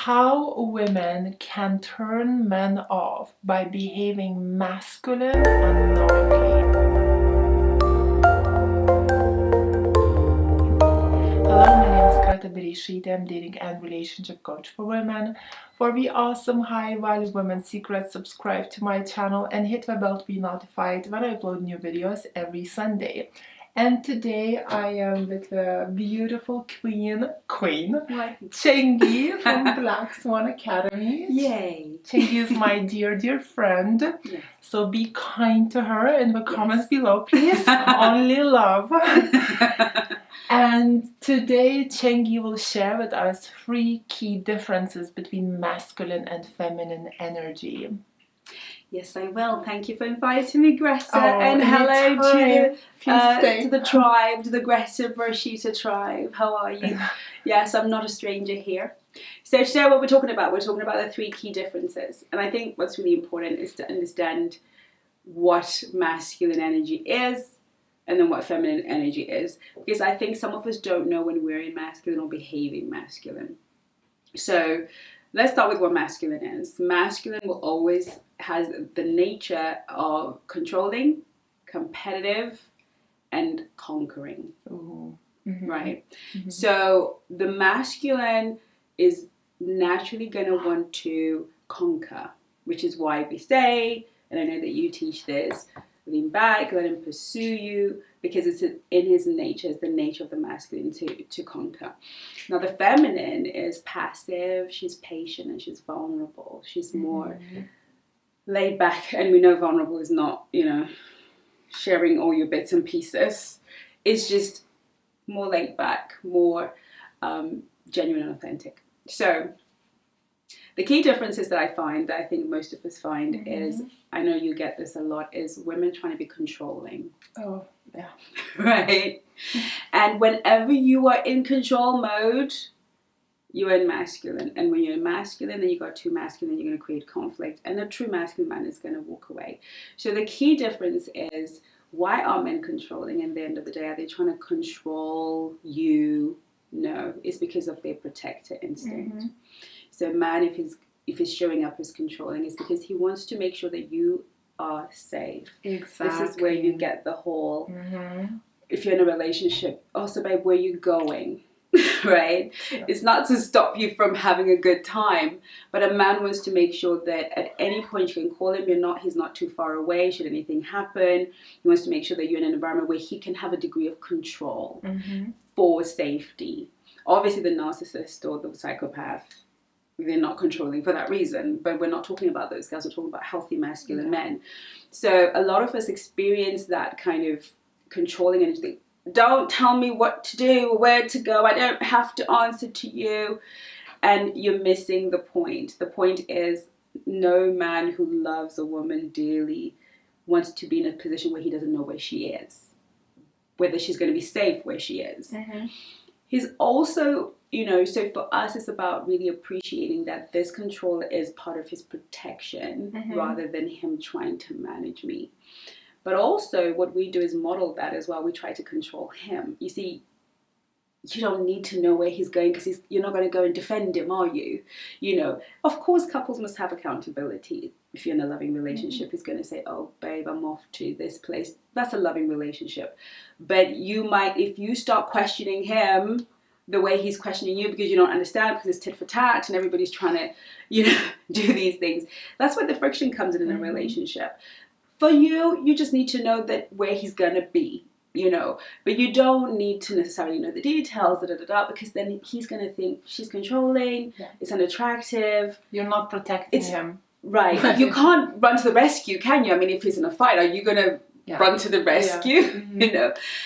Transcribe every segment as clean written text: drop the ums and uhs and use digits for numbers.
how women can turn men off by behaving masculine unknowingly. Hello, my name is Greta Bereisaite. I'm dating and relationship coach for women. For the awesome high value women secrets, subscribe to my channel and hit the bell to be notified when I upload new videos every Sunday. And today I am with the beautiful queen Chengi from Black Swan Academy. Yay! Chengi is my dear friend. Yes. So be kind to her in the comments below, please. Only love. And today Chengi will share with us 3 key differences between masculine and feminine energy. Yes, I will. Thank you for inviting me, Greta. Oh, and hello to the tribe, to the Greta Bereisaite tribe. How are you? Yes, I'm not a stranger here. So today what we're talking about the 3 key differences. And I think what's really important is to understand what masculine energy is and then what feminine energy is. Because I think some of us don't know when we're in masculine or behaving masculine. So let's start with what masculine is. Masculine will always has the nature of controlling, competitive, and conquering. Ooh. Mm-hmm. Right? Mm-hmm. So the masculine is naturally going to want to conquer, which is why we say, and I know that you teach this, lean back, let him pursue you, because it's in his nature, it's the nature of the masculine to conquer. Now the feminine is passive, she's patient, and she's vulnerable. She's more laid back, and we know vulnerable is not, sharing all your bits and pieces. It's just more laid back, more genuine and authentic. So the key differences that I think most of us find is, I know you get this a lot, is women trying to be controlling. Oh, yeah. Right? And whenever you are in control mode, you are in masculine. And when you're in masculine, then you got too masculine, you're going to create conflict. And a true masculine man is going to walk away. So the key difference is, why are men controlling? And at the end of the day, are they trying to control you? No, it's because of their protector instinct. So man, if he's showing up as controlling, it's because he wants to make sure that you are safe. Exactly. This is where you get the whole, if you're in a relationship, also, babe, where you going? Right? Yeah. It's not to stop you from having a good time, but a man wants to make sure that at any point you can call him, he's not too far away should anything happen. He wants to make sure that you're in an environment where he can have a degree of control for safety. Obviously the narcissist or the psychopath, they're not controlling for that reason, but we're not talking about those guys, we're talking about healthy masculine men. So a lot of us experience that kind of controlling energy. Don't tell me what to do, where to go, I don't have to answer to you. And you're missing the point. The point is, no man who loves a woman dearly wants to be in a position where he doesn't know where she is, whether she's going to be safe where she is. He's also, so for us, it's about really appreciating that this control is part of his protection rather than him trying to manage me. But also what we do is model that as well. We try to control him. You see, you don't need to know where he's going because you're not going to go and defend him, are you? Of course, couples must have accountability. If you're in a loving relationship, he's going to say, oh, babe, I'm off to this place. That's a loving relationship. But you might, if you start questioning him the way he's questioning you because you don't understand, because it's tit for tat and everybody's trying to, do these things. That's where the friction comes in a relationship. For you, you just need to know that where he's going to be, but you don't need to necessarily know the details, because then he's going to think she's controlling, it's unattractive. You're not protecting him. Right. You can't run to the rescue, can you? I mean, if he's in a fight, are you going to run to the rescue?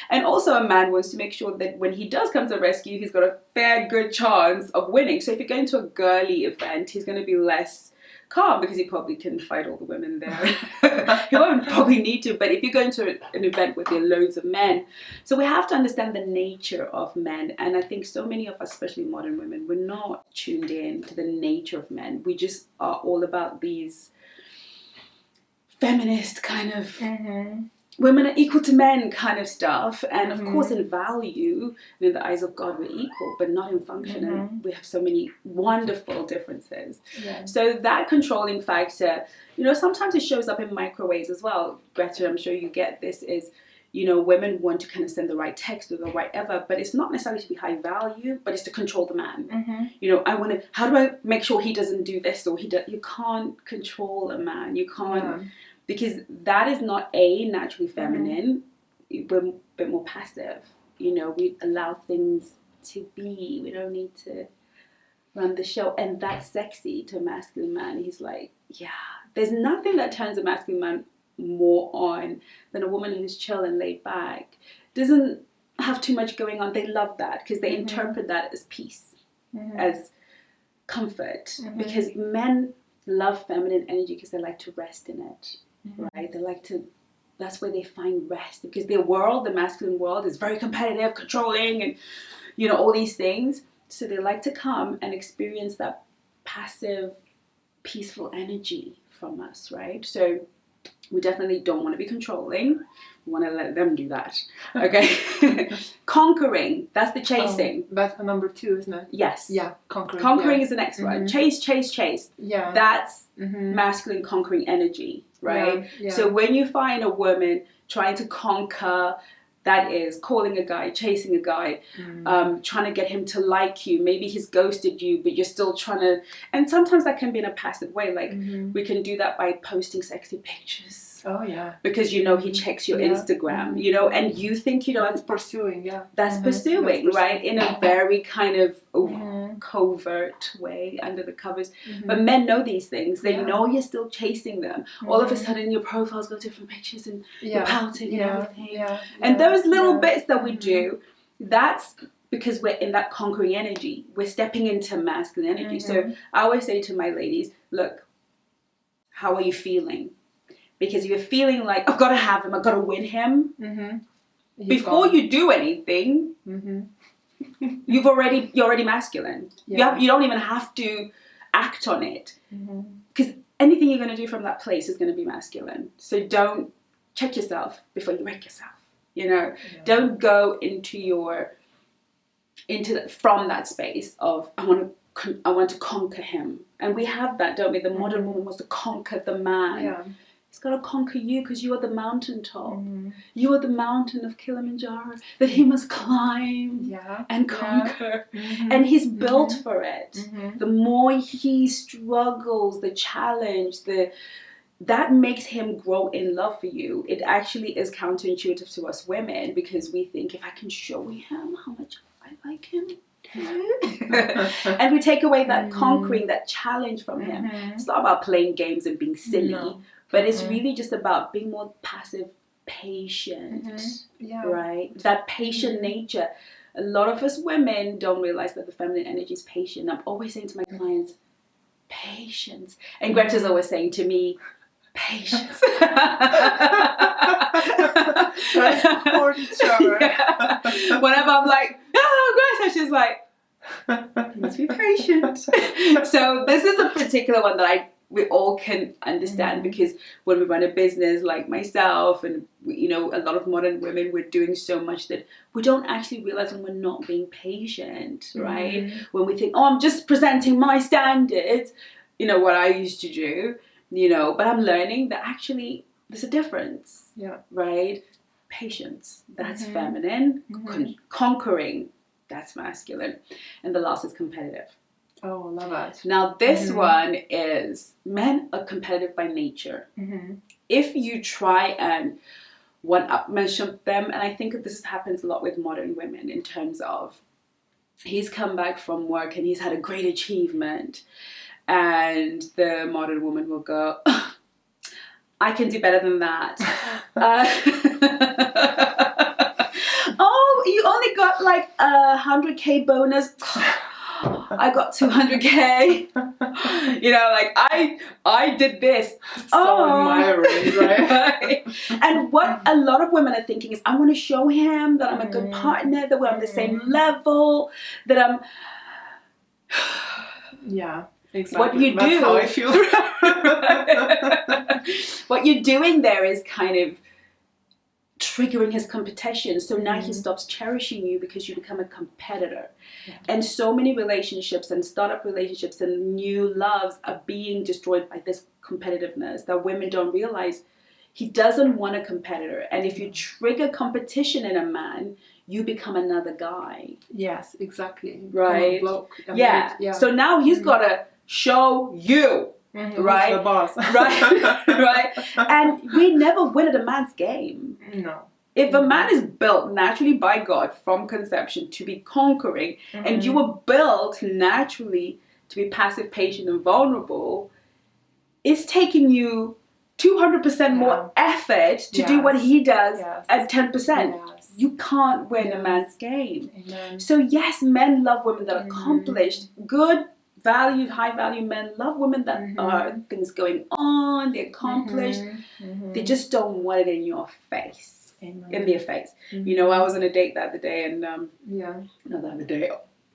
And also a man wants to make sure that when he does come to the rescue, he's got a fair, good chance of winning. So if you're going to a girly event, he's going to be less calm because he probably can fight all the women there. He won't probably need to, but if you're going to an event with loads of men. So we have to understand the nature of men. And I think so many of us, especially modern women, we're not tuned in to the nature of men. We just are all about these feminist kind of women are equal to men kind of stuff. And of course, in value, in the eyes of God, we're equal, but not in function. And we have so many wonderful differences. Yeah. So that controlling factor, you know, sometimes it shows up in microwaves as well. Greta, I'm sure you get this, is, you know, women want to kind of send the right text or the whatever, but it's not necessarily to be high value, but it's to control the man. You know, I want to, how do I make sure he doesn't do this or he does? You can't control a man. You can't, because that is not naturally feminine. We're a bit more passive. You know, we allow things to be. We don't need to run the show. And that's sexy to a masculine man. He's like, yeah, there's nothing that turns a masculine man more on than a woman who's chill and laid back, doesn't have too much going on. They love that because they interpret that as peace, as comfort, because men love feminine energy because they like to rest in it, right? They like to, that's where they find rest, because their world, the masculine world, is very competitive, controlling, and, you know, all these things. So they like to come and experience that passive, peaceful energy from us, right? So we definitely don't want to be controlling. We want to let them do that. Okay. Conquering, that's the chasing. That's number 2, isn't it? Yes. Yeah, conquering. Conquering is the next one. Chase, chase, chase. Yeah. That's masculine conquering energy, right? Yeah. So when you find a woman trying to conquer, that is calling a guy, chasing a guy, trying to get him to like you. Maybe he's ghosted you, but you're still trying to, and sometimes that can be in a passive way. Like we can do that by posting sexy pictures. Oh yeah. Because, you know, he checks your Instagram, you know, and you think you don't. That's pursuing, yeah. That's pursuing, right? In a very kind of covert way, under the covers. But men know these things. They know you're still chasing them. All of a sudden your profile's got different pictures and you're pouting and everything. And those little bits that we do, that's because we're in that conquering energy. We're stepping into masculine energy. So I always say to my ladies, look, how are you feeling? Because if you're feeling like, I've got to have him, I've got to win him, before you do anything, you're already masculine. You don't even have to act on it. Because anything you're going to do from that place is going to be masculine. So don't check yourself before you wreck yourself. You know, don't go from that space of, I want to conquer him. And we have that, don't we? The modern woman wants to conquer the man. Yeah. He's got to conquer you because you are the mountaintop. You are the mountain of Kilimanjaro that he must climb and conquer. And he's built for it. The more he struggles, the challenge, that makes him grow in love for you. It actually is counterintuitive to us women, because we think, if I can show him how much I like him, and we take away that conquering, that challenge from him. It's not about playing games and being silly, but it's really just about being more passive, patient, right? That patient nature. A lot of us women don't realize that the feminine energy is patient. I'm always saying to my clients, patience. And Greta's always saying to me, patience. Let's support each other. Whenever I'm like, oh, Greta, she's like, please be patient. So this is a particular one that we all can understand, because when we run a business like myself and, you know, a lot of modern women, we're doing so much that we don't actually realize when we're not being patient, right? When we think, oh, I'm just presenting my standards, you know, what I used to do, you know, but I'm learning that actually there's a difference, right? Patience, that's feminine. Conquering, that's masculine. And the last is competitive. Oh, love that. Now this one is, men are competitive by nature. If you try and one-upmanship them, and I think this happens a lot with modern women, in terms of, he's come back from work and he's had a great achievement, and the modern woman will go, oh, I can do better than that. Oh, you only got like 100K bonus. I got 200K. You know, like I did this. So admiring, right? And what a lot of women are thinking is, I want to show him that I'm a good partner, that we're on the same level, that I'm. Yeah, exactly. What you That's do. how I feel. What you're doing there is kind of triggering his competition. So now he stops cherishing you because you become a competitor. Yeah. And so many relationships and startup relationships and new loves are being destroyed by this competitiveness that women don't realize. He doesn't want a competitor. And if you trigger competition in a man, you become another guy. Yes, exactly. Right? Yeah. So now he's got to show you. Right? Who's the boss? Right? Right? And we never win at a man's game. No. If a man is built naturally by God from conception to be conquering, and you were built naturally to be passive, patient, and vulnerable, it's taking you 200% more effort to do what he does at 10%. Yes. You can't win a man's game. Amen. So yes, men love women that are accomplished, good, valued, high value men love women that are things going on, they're accomplished. They just don't want it in your face. Amen. In their face. You know, I was on a date the other day, and not the other day,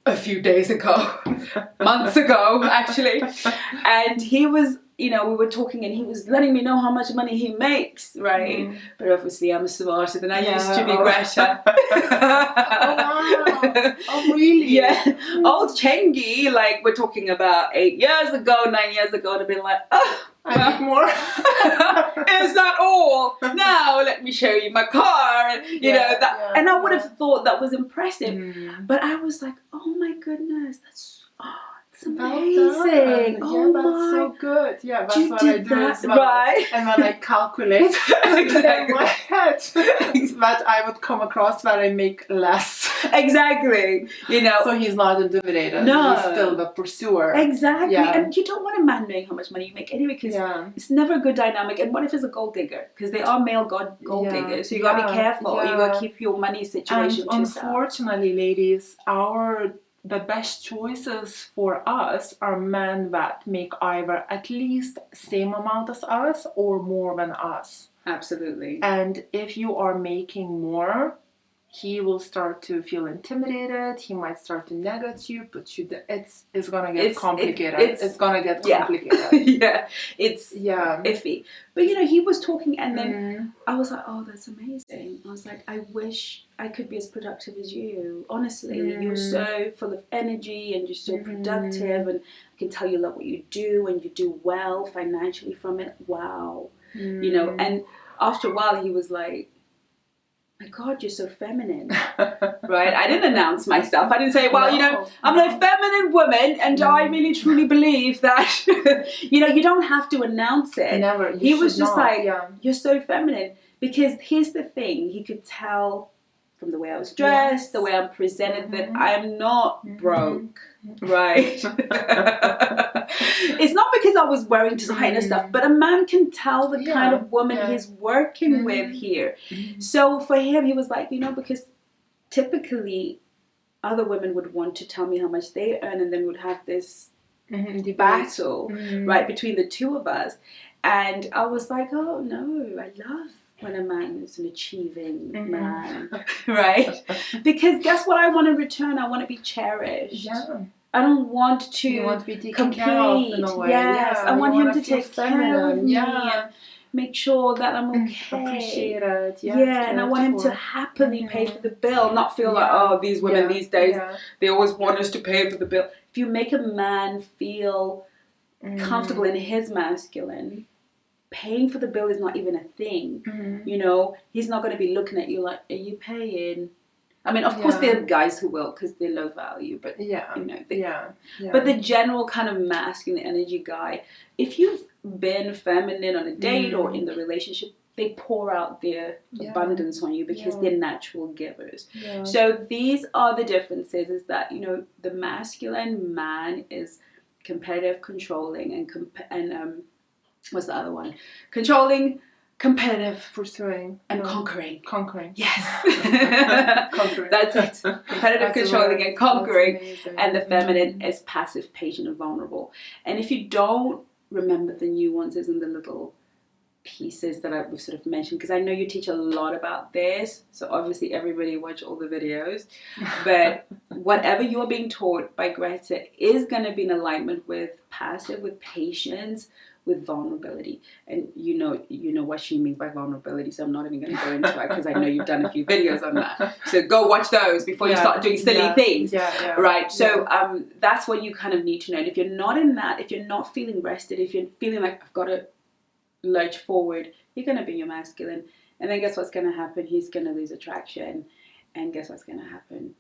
a few days ago, months ago actually, and he was, you know, we were talking and he was letting me know how much money he makes, right? But obviously I'm smarter than I used to be, Greta. Oh wow. Oh really? Yeah. Old Chengi, like we're talking about 8 years ago, 9 years ago, to be like, oh, I need more. Is that all? Now let me show you my car, and you know that. And I would have thought that was impressive, but I was like, oh my goodness, that's it's amazing. Oh that's so good. Yeah, that's what I do as well. Right? And when I calculate in my head that I would come across that I make less. Exactly. You know. So he's not intimidated. No. He's still the pursuer. Exactly. Yeah. And you don't want a man knowing how much money you make anyway, because it's never a good dynamic. And what if it's a gold digger? Because they are male gold diggers. So you gotta be careful. You gotta keep your money situation to yourself. Unfortunately, ladies, the best choices for us are men that make either at least same amount as us or more than us. Absolutely. And if you are making more, he will start to feel intimidated. He might start to negate you, but it's gonna get complicated. It's gonna get complicated. It's iffy. But you know, he was talking, and then I was like, oh, that's amazing. I was like, I wish I could be as productive as you. Honestly, you're so full of energy, and you're so productive, and I can tell you love what you do, and you do well financially from it. Wow, you know. And after a while, he was like, my God, you're so feminine, right? I didn't announce myself. I didn't say, well, you know, I'm a feminine woman, and I really truly believe that, you know, you don't have to announce it. Never. He was just like, you're so feminine. Because here's the thing, he could tell from the way I was dressed, the way I'm presented, that I'm not broke, right? It's not because I was wearing designer stuff, but a man can tell the kind of woman he's working with here. So for him, he was like, you know, because typically other women would want to tell me how much they earn, and then would have this battle, right, between the two of us. And I was like, oh no, I love when a man is an achieving man, right? Because guess what I want in return? I want to be cherished. I don't want to be taken compete. care of in a way. Yes, I want him to take care of me and make sure that I'm okay. Appreciate it. And I want him to happily pay for the bill, not feel like, oh, these women these days, they always want us to pay for the bill. If you make a man feel comfortable in his masculine, paying for the bill is not even a thing. You know, he's not going to be looking at you like, are you paying? I mean, of course there are guys who will, because they're low value, but you know, but the general kind of masculine energy guy, if you've been feminine on a date or in the relationship, they pour out their abundance on you because they're natural givers. So these are the differences, is that, you know, the masculine man is competitive, controlling, and what's the other one? Controlling, competitive, pursuing, and conquering. Yes. Conquering. That's it. Competitive, controlling, and conquering. And the feminine is passive, patient, and vulnerable. And if you don't remember the nuances and the little pieces that we've sort of mentioned, because I know you teach a lot about this, so obviously everybody watch all the videos, but whatever you're being taught by Greta is going to be in alignment with passive, with patience, with vulnerability. And you know what she means by vulnerability, so I'm not even going to go into it because I know you've done a few videos on that. So go watch those before you start doing silly things. Right? So that's what you kind of need to know. And if you're not in that, if you're not feeling rested, if you're feeling like I've got to lurch forward, you're going to be your masculine. And then guess what's going to happen? He's going to lose attraction. And guess what's going to happen?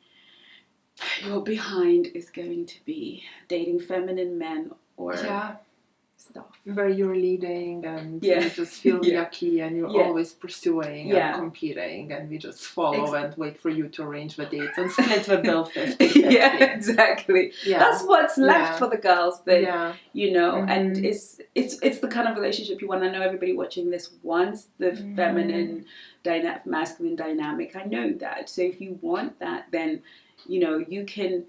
Your behind is going to be dating feminine men or stuff. Where you're leading and you just feel yucky and you're always pursuing and competing, and we just follow and wait for you to arrange the dates and split the bill 50-50. Yeah, exactly. Yeah. That's what's left for the girls that you know, and it's the kind of relationship you want. I know everybody watching this wants the feminine masculine dynamic. I know that. So if you want that, then you know you can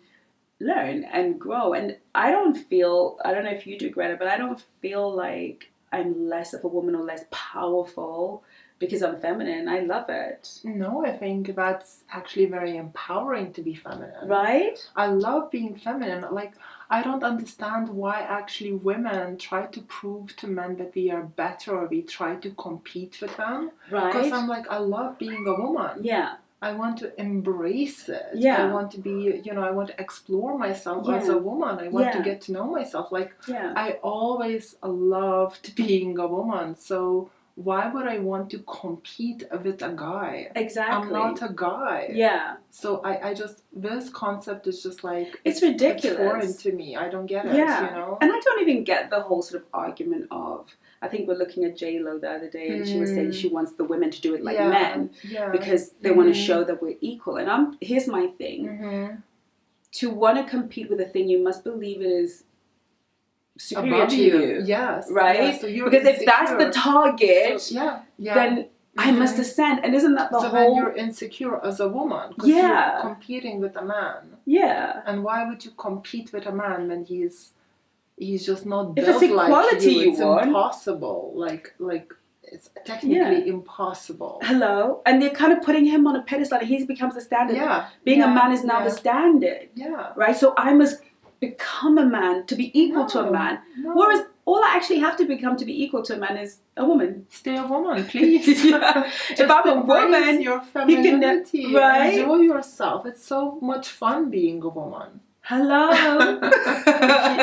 learn and grow. And I don't know if you do, Greta, but I don't feel like I'm less of a woman or less powerful because I'm feminine. I love it. No, I think that's actually very empowering to be feminine. Right? I love being feminine. Like, I don't understand why actually women try to prove to men that we are better, or we try to compete with them. Right. Because I'm like, I love being a woman. Yeah. I want to embrace it. Yeah. I want to be, I want to explore myself as a woman. I want to get to know myself. Like, I always loved being a woman. So why would I want to compete with a guy? Exactly. I'm not a guy. Yeah. So I just, this concept is just like... It's ridiculous. It's foreign to me. I don't get it, And I don't even get the whole sort of argument of... I think we're looking at J-Lo the other day, and she was saying she wants the women to do it like men because they want to show that we're equal. And here's my thing. To want to compete with a thing, you must believe it is superior above to you. Yes. Right? Yes. So because if that's the target, then I must ascend. And isn't that the whole... So then you're insecure as a woman because you're competing with a man. Yeah. And why would you compete with a man when he's just not built if it's equality like you? It's want. Impossible. Like it's technically impossible. Hello? And they're kind of putting him on a pedestal, and he becomes the standard. Yeah. Being a man is now the standard. Yeah. Right? So I must become a man to be equal to a man. No. Whereas all I actually have to become to be equal to a man is a woman. Stay a woman, please. If I'm a woman, your femininity. You can, right? Enjoy yourself. It's so much fun being a woman. Hello.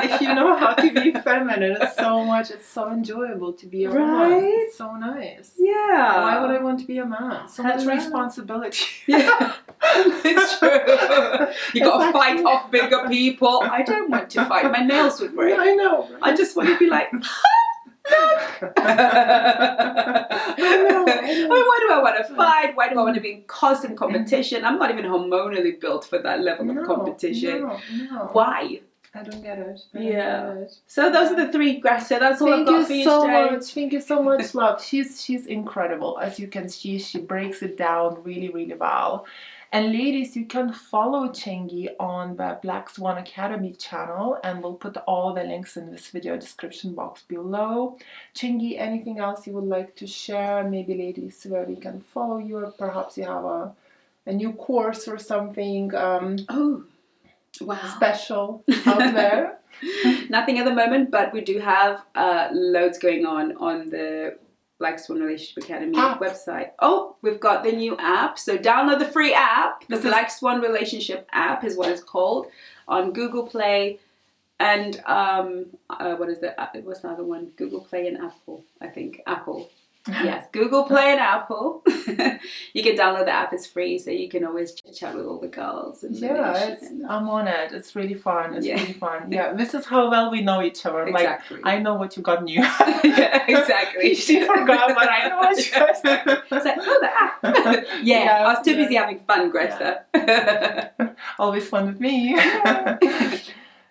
if you know how to be feminine, it's so enjoyable to be a woman. It's so nice. Yeah. Why would I want to be a man? So much responsibility. Yeah. It's true. You got to fight off bigger people. I don't want to fight. My nails would break. I know. Right? I just want to be like... Why do I want to fight? Why do I want to be in constant competition? I'm not even hormonally built for that level of competition. No. Why? I don't get it. So those are the three, Greta. That's all I've got for you today. Thank you so much, love. She's incredible. As you can see, she breaks it down really, really well. And ladies, you can follow Chengi on the Black Swan Academy channel, and we'll put all the links in this video description box below. Chengi, anything else you would like to share? Maybe ladies, where we can follow you, or perhaps you have a new course or something special out there? Nothing at the moment, but we do have loads going on the Black Swan Relationship Academy website. Oh, we've got the new app. So download the free app. The Black Swan Relationship app is what it's called, on Google Play and what's the other one? Google Play and Apple, I think. Apple. Yes, Google Play and Apple. You can download the app. It's free, so you can always chit chat with all the girls. And I'm on it. It's really fun. It's really fun. Yeah, this is how well we know each other. Exactly. Like, I know what you got new. Yeah, exactly. She forgot, but I know what you got. It's like, the app. I was too busy having fun, Greta. Always fun with me.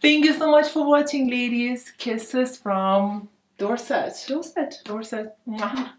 Thank you so much for watching, ladies. Kisses from Dorset. Dorset. Mwah.